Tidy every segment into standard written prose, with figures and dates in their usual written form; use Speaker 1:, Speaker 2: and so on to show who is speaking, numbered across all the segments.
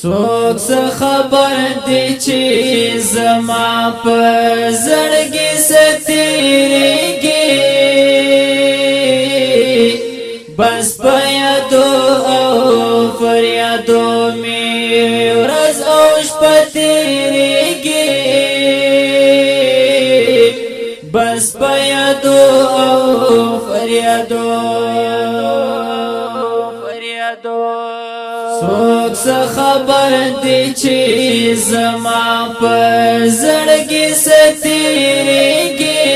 Speaker 1: څوک څه خبر دی چې زما په زړګي ستېرېږي بس په یادو او فریادو مې ورځ او شپه تېرېږي بس په یادو او فریادو څوک څه خبر دی چې زما په زړګي ستېرېږي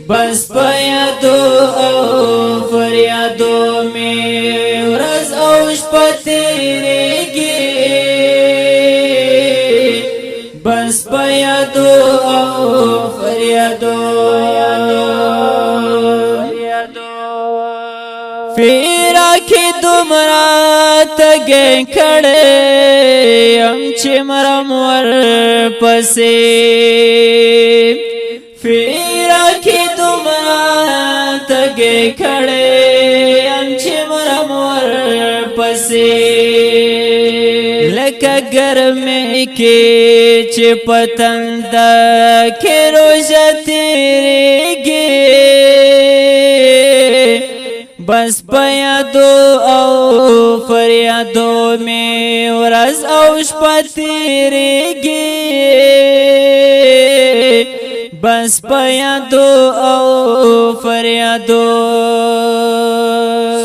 Speaker 1: بس په یادو او فریادو مې ورځ او شپه تېرېږي بس په یادو او فریادو فیراکی دومره تږی کړی یم چې مرم ورپسې فیراکی دومره تږی کړی یم چې مرم ورپسې لکه ګرمۍ کې چې په تنده کې روژه تېرېږي بس په یادو او فریادو مې ورځ او شپه تېرېږي بس په یادو او فریادو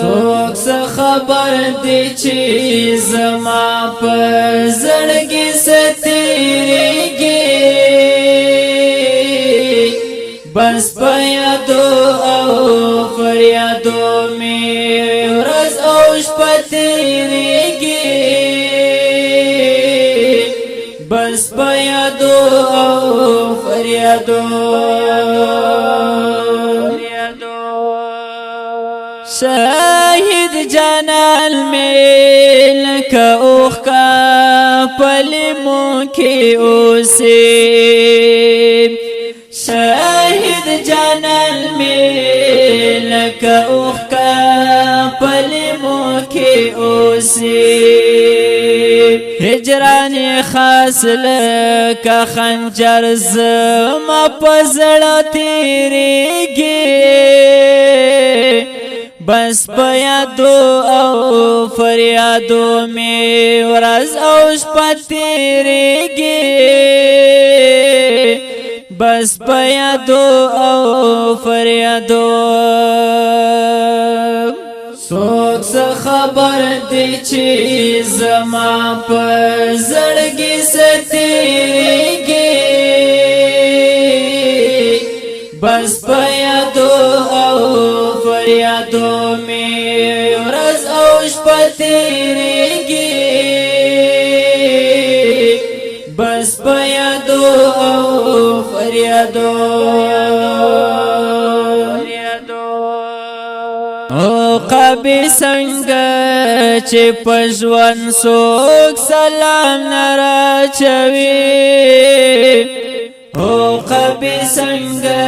Speaker 1: څوک څه خبر دی چې زما په زړګي ستېرېږي بس په یادو او فریادو مې ورځ او شپه تېرېږي بس په یادو او فریادو شاهد جانان مې لکه اوښکه په لیمو کې اوسې شاهد جانان مې لکه اوښکه په لیمو کې اوسې هجران خاص لکه خنجر زما په زړه تېرېږي بس په یادو او فریادو مې ورځ او شپه تېرېږي بس په یادو او فریادو څوک څه خبر دی چې زما په زړګي ستېرېږي بس په یادو او فریادو مې ورځ او شپه تېرېږي بس په یادو او فریادو عقابې څنګه چې په ژوند څوک سلام نه راچوي عقابې څنګه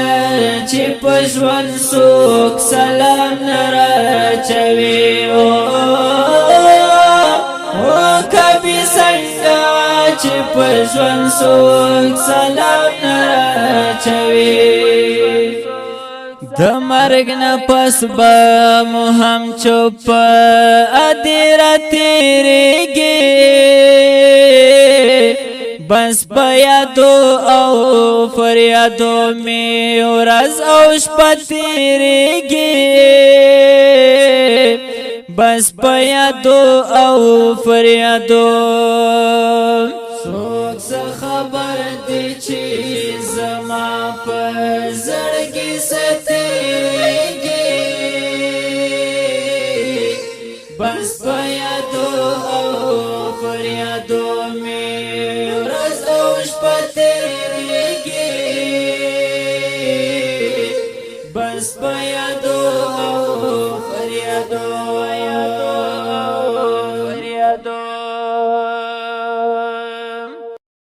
Speaker 1: چې په ژوند څوک سلام نه راچوي عقابې څنګه چې په ژوند څوک سلام نه راچوي د مرګ نه پس به مو هم چوپ ادیره تېرېږي بس په یادو او فریادو مې ورځ او شپه تېرېږي بس په یادو او فریادو څوک څه خبر دی چې زما په زړګي ستېرېږي بس په یادو او فریادو مې ورځ او شپه تېرېږي بس په